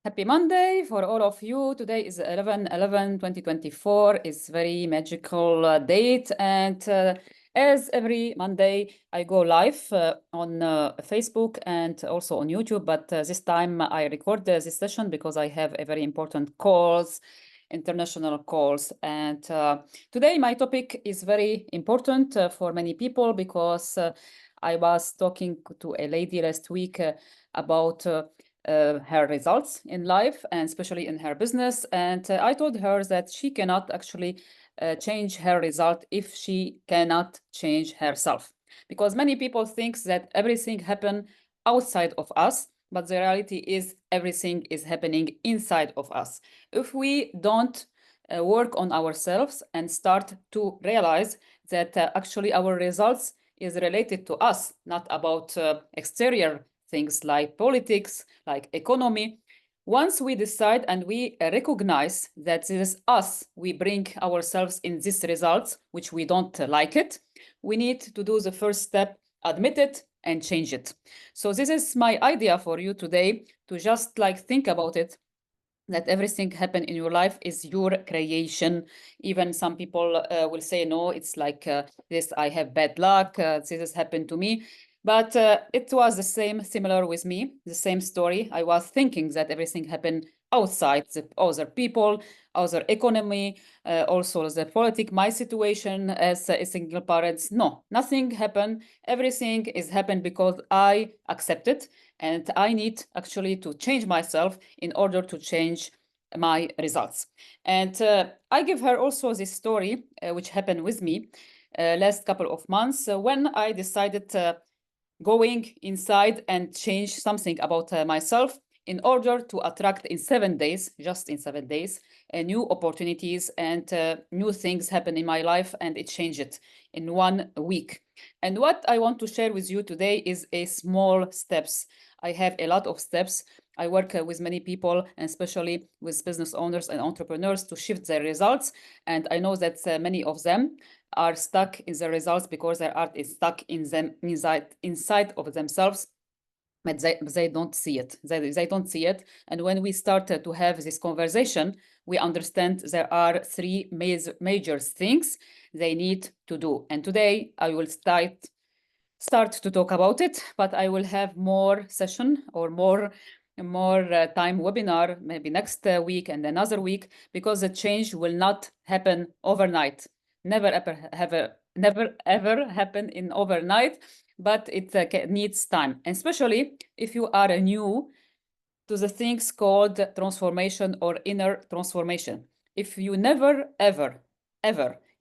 Happy Monday for all of you. Today is 11/11/2024. It's very magical date. And as every Monday, I go live on Facebook and also on YouTube. But this time I record this session because I have a very important calls, international calls. And today my topic is very important for many people because I was talking to a lady last week about her results in life and especially in her business. And I told her that she cannot actually change her result if she cannot change herself. Because many people think that everything happen outside of us, but the reality is everything is happening inside of us. If we don't work on ourselves and start to realize that actually our results is related to us, not about exterior things like politics, like economy. Once we decide and we recognize that it is us, we bring ourselves in these results, which we don't like it, we need to do the first step, admit it and change it. So this is my idea for you today, to just like think about it, that everything happen in your life is your creation. Even some people will say, no, it's like this, I have bad luck, this has happened to me. But it was the same, similar with me, the same story. I was thinking that everything happened outside, the other people, other economy, also the politic, my situation as a single parent. No, nothing happened. Everything is happened because I accept it, and I need actually to change myself in order to change my results. And I give her also this story, which happened with me last couple of months when I decided going inside and change something about myself in order to attract in 7 days, just in 7 days, new opportunities and new things happen in my life, and it changed it in 1 week. And what I want to share with you today is a small steps. I have a lot of steps. I work with many people, and especially with business owners and entrepreneurs, to shift their results. And I know that many of them are stuck in the results because their art is stuck in them, inside of themselves, but they don't see it. They don't see it. And when we started to have this conversation, we understand there are three major things they need to do. And today I will start to talk about it, but I will have more session or more time webinar maybe next week and another week, because the change will not happen overnight. Never ever happen in overnight, but it needs time, and especially if you are new to the things called transformation or inner transformation. If you never ever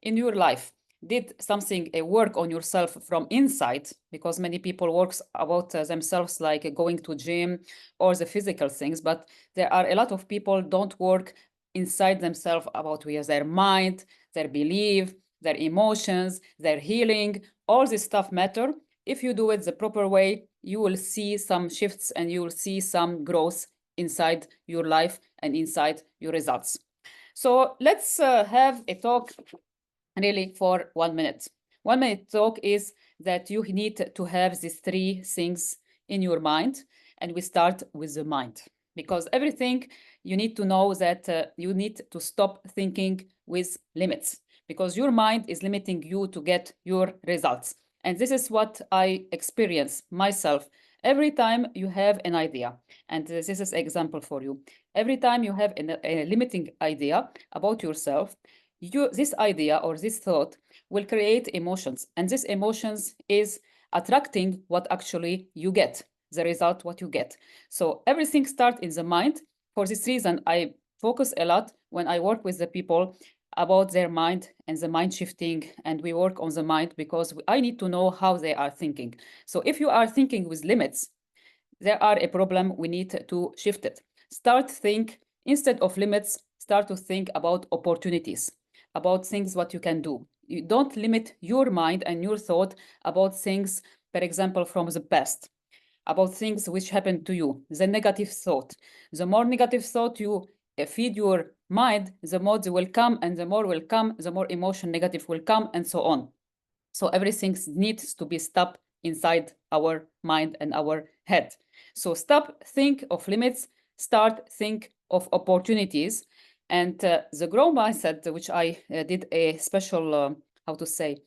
in your life did something, a work on yourself from inside, because many people works about themselves like going to gym or the physical things, but there are a lot of people don't work inside themselves about where their mind, their belief, their emotions, their healing, all this stuff matter. If you do it the proper way, you will see some shifts and you will see some growth inside your life and inside your results. So let's have a talk really for 1 minute. 1 minute talk is that you need to have these three things in your mind, and we start with the mind, because everything you need to know that you need to stop thinking with limits, because your mind is limiting you to get your results. And this is what I experience myself every time you have an idea. And this is an example for you. Every time you have a limiting idea about yourself, this idea or this thought will create emotions, and this emotions is attracting what actually you get, the result what you get. So everything starts in the mind. For this reason, I focus a lot when I work with the people about their mind and the mind shifting, and we work on the mind because I need to know how they are thinking. So if you are thinking with limits, there are a problem, we need to shift it. Start think, instead of limits, start to think about opportunities, about things what you can do. You don't limit your mind and your thought about things, for example, from the past, about things which happened to you, the negative thought. The more negative thought you feed your mind, the more they will come, and the more will come, the more emotion negative will come, and so on. So everything needs to be stopped inside our mind and our head. So stop, think of limits, start think of opportunities. And the growth mindset, which I did a special, how to say,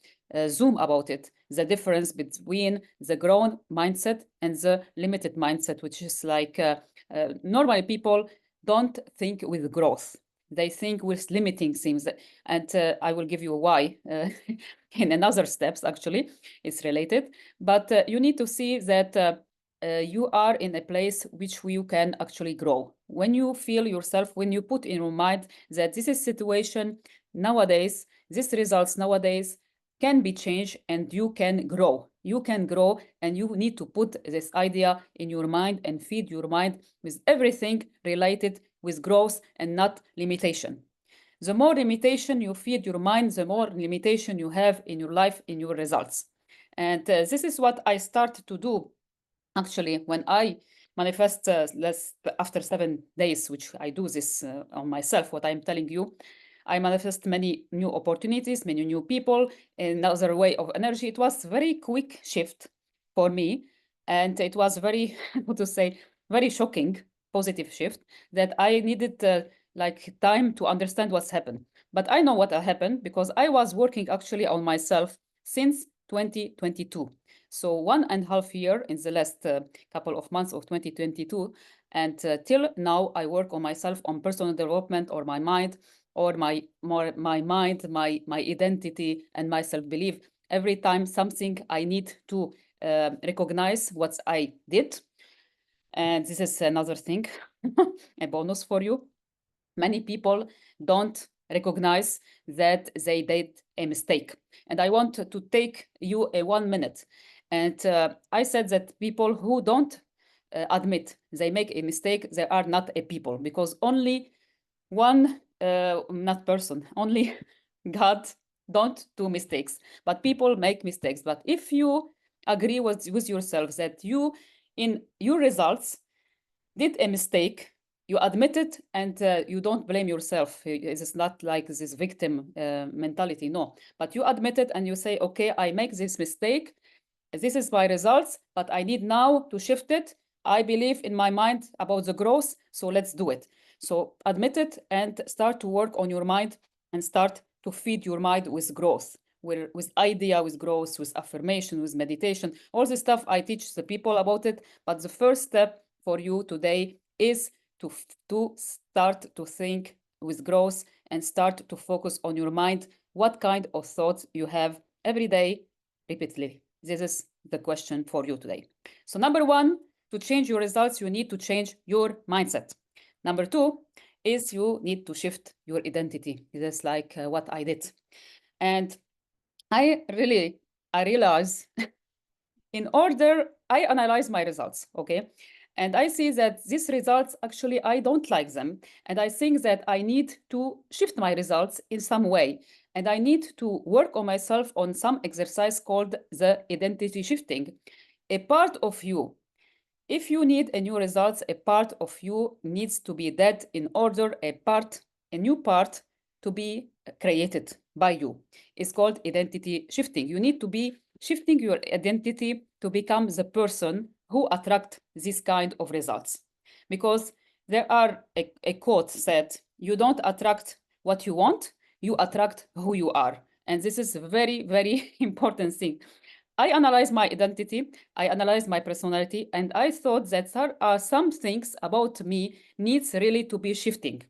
Zoom about it, the difference between the growth mindset and the limited mindset, which is like normally people don't think with growth. They think with limiting things. And I will give you why in another steps, actually, it's related. But you need to see that you are in a place which you can actually grow. When you feel yourself, when you put in your mind that this is situation nowadays, this results nowadays can be changed and you can grow. You can grow and you need to put this idea in your mind and feed your mind with everything related with growth and not limitation. The more limitation you feed your mind, the more limitation you have in your life, in your results. And this is what I started to do actually when I manifest after 7 days, which I do this on myself, what I'm telling you. I manifest many new opportunities, many new people, another way of energy. It was very quick shift for me. And it was very, what to say, very shocking, positive shift that I needed like time to understand what's happened. But I know what happened because I was working actually on myself since 2022. So 1.5 year in the last couple of months of 2022. And till now, I work on myself on personal development or my mind or my mind, my identity and my self-belief. Every time something I need to recognize what I did. And this is another thing, a bonus for you. Many people don't recognize that they did a mistake. And I want to take you a 1 minute. And I said that people who don't admit they make a mistake, they are not a people because only one, not person, only God don't do mistakes, but people make mistakes. But if you agree with yourself that you, in your results, did a mistake, you admit it and you don't blame yourself. It's not like this victim mentality, no. But you admit it and you say, okay, I make this mistake. This is my results, but I need now to shift it. I believe in my mind about the growth, so let's do it. So admit it and start to work on your mind and start to feed your mind with growth, with idea, with growth, with affirmation, with meditation. All this stuff I teach the people about it. But the first step for you today is to start to think with growth and start to focus on your mind. What kind of thoughts you have every day, repeatedly. This is the question for you today. So number one, to change your results, you need to change your mindset. Number two is you need to shift your identity. This is like what I did. And I realize in order, I analyze my results, okay? And I see that these results, actually, I don't like them. And I think that I need to shift my results in some way. And I need to work on myself on some exercise called the identity shifting. A part of you, if you need a new results, a part of you needs to be dead in order a new part to be created by you. It's called identity shifting. You need to be shifting your identity to become the person who attract this kind of results. Because there are a quote said, you don't attract what you want, you attract who you are. And this is a very, very important thing. I analyzed my identity, I analyzed my personality, and I thought that there are some things about me needs really to be shifting.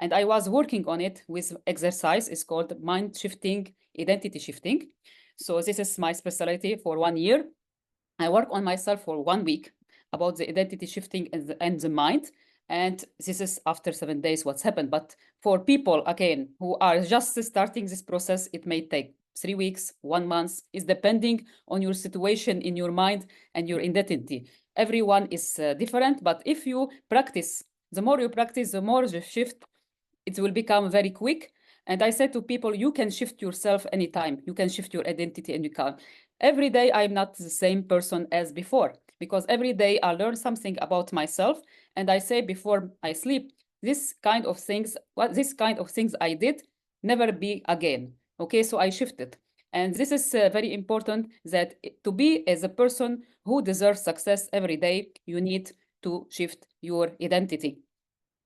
And I was working on it with exercise. It's called mind shifting, identity shifting. So this is my specialty for 1 year. I work on myself for 1 week about the identity shifting and the mind. And this is after 7 days what's happened. But for people, again, who are just starting this process, it may take 3 weeks, 1 month. It's depending on your situation in your mind and your identity. Everyone is different, but if you practice, the more you practice, the more the shift, it will become very quick. And I said to people, you can shift yourself anytime. You can shift your identity and you can. Every day, I'm not the same person as before because every day I learn something about myself. And I say before I sleep, this kind of things I did never be again. Okay, so I shifted. And this is very important that to be as a person who deserves success every day, you need to shift your identity.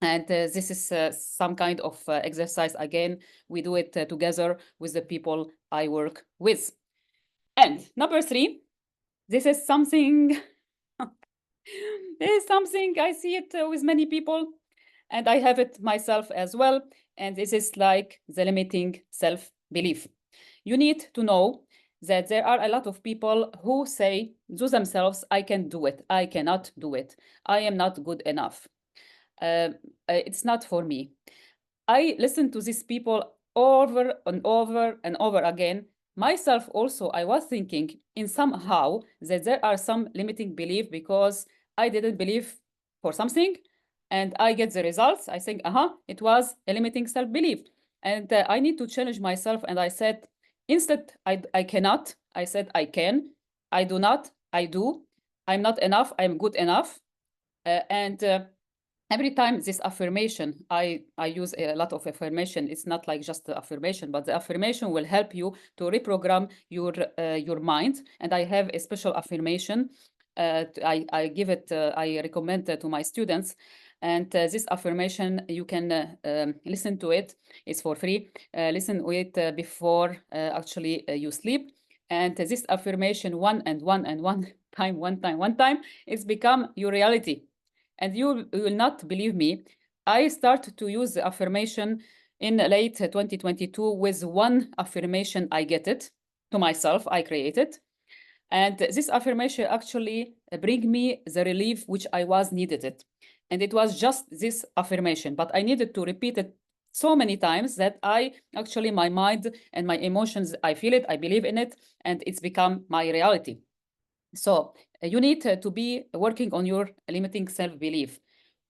And this is some kind of exercise. Again, we do it together with the people I work with. And number 3, this is something I see it with many people, and I have it myself as well. And this is like the limiting self-belief. You need to know that there are a lot of people who say to themselves, I can do it, I cannot do it, I am not good enough. It's not for me. I listen to these people over and over and over again. Myself also, I was thinking in somehow that there are some limiting belief because I didn't believe for something and I get the results. I think, it was a limiting self-belief. And I need to challenge myself. And I said, instead, I cannot. I said, I can. I do not. I do. I'm not enough. I'm good enough. And every time this affirmation, I use a lot of affirmation. It's not like just the affirmation, but the affirmation will help you to reprogram your mind. And I have a special affirmation. I give it, I recommend to my students. And this affirmation, you can listen to it. It's for free. Listen to it before actually you sleep. And this affirmation, one time, it's become your reality. And you will not believe me. I started to use the affirmation in late 2022 with one affirmation. I get it to myself, I created. And this affirmation actually bring me the relief which I was needed it. And it was just this affirmation, but I needed to repeat it so many times that my mind and my emotions, I feel it, I believe in it, and it's become my reality. So you need to be working on your limiting self-belief.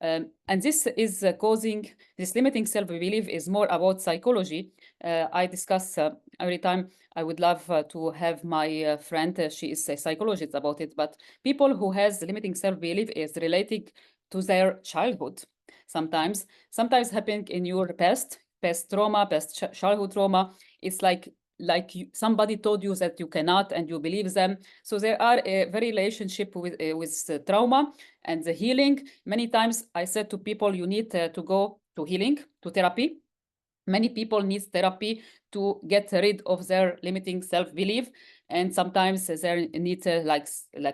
And this is causing, this limiting self-belief is more about psychology. I discuss every time. I would love to have my friend, she is a psychologist about it, but people who has limiting self-belief is related to their childhood. Sometimes happening in your past trauma, past childhood trauma. It's like somebody told you that you cannot and you believe them. So there are a very relationship with trauma and the healing. Many times I said to people, you need to go to healing, to therapy. Many people need therapy to get rid of their limiting self-belief. And sometimes they need like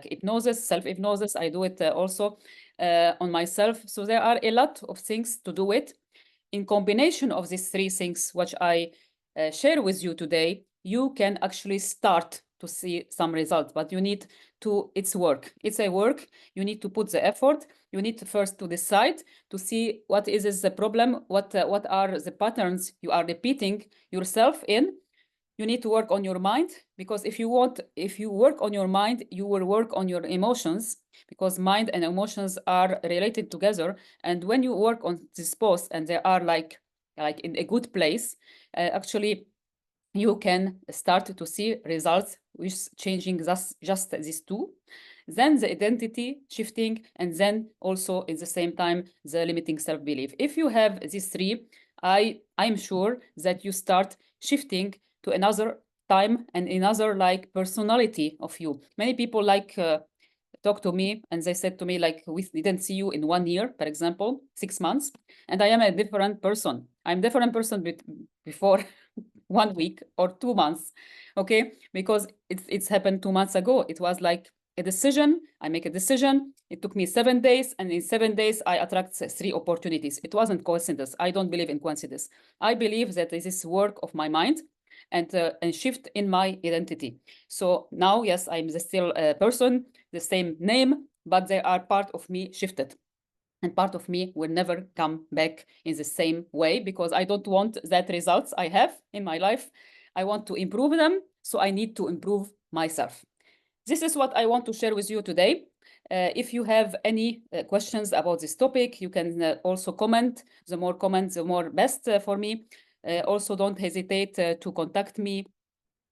hypnosis, self-hypnosis. I do it also on myself. So there are a lot of things to do it. In combination of these 3 things, which I share with you today, you can actually start to see some results, but you need to, it's work. It's a work. You need to put the effort. You need to first to decide to see what is the problem, what are the patterns you are repeating yourself in. You need to work on your mind, because if you work on your mind, you will work on your emotions, because mind and emotions are related together. And when you work on this post and they are like in a good place, actually you can start to see results with changing just these 2. Then the identity shifting, and then also at the same time the limiting self-belief. If you have these 3, I'm sure that you start shifting to another time and another like personality of you. Many people talk to me and they said to me like, we didn't see you in 1 year, for example, 6 months, and I am a different person. I'm different person before 1 week or 2 months, okay? Because it's happened 2 months ago. It was like a decision. I make a decision. It took me 7 days, and in 7 days I attract 3 opportunities. It wasn't coincidence. I don't believe in coincidence. I believe that this is work of my mind and shift in my identity. So now, yes, I'm still a person, the same name, but they are part of me shifted. And part of me will never come back in the same way, because I don't want that results I have in my life. I want to improve them, so I need to improve myself. This is what I want to share with you today. If you have any questions about this topic, you can also comment. The more comments, the more best for me. Also, don't hesitate to contact me,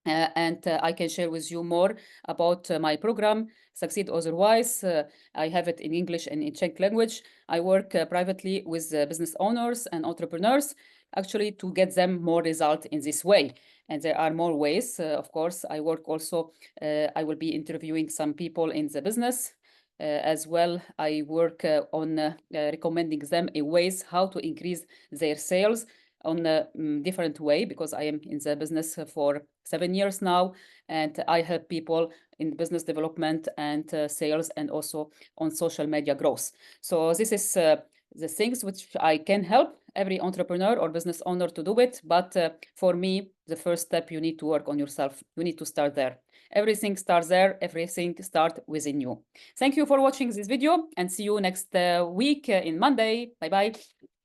and I can share with you more about my program, Succeed Otherwise. I have it in English and in Czech language. I work privately with business owners and entrepreneurs, actually to get them more result in this way. And there are more ways, of course. I work also, I will be interviewing some people in the business as well, I work on recommending them a ways how to increase their sales on a different way, because I am in the business for 7 years now, and I help people in business development and sales, and also on social media growth. So this is the things which I can help every entrepreneur or business owner to do it. But for me, the first step, you need to work on yourself. You need to start there. Everything starts there. Everything starts within you. Thank you for watching this video, and see you next week in Monday. Bye-bye.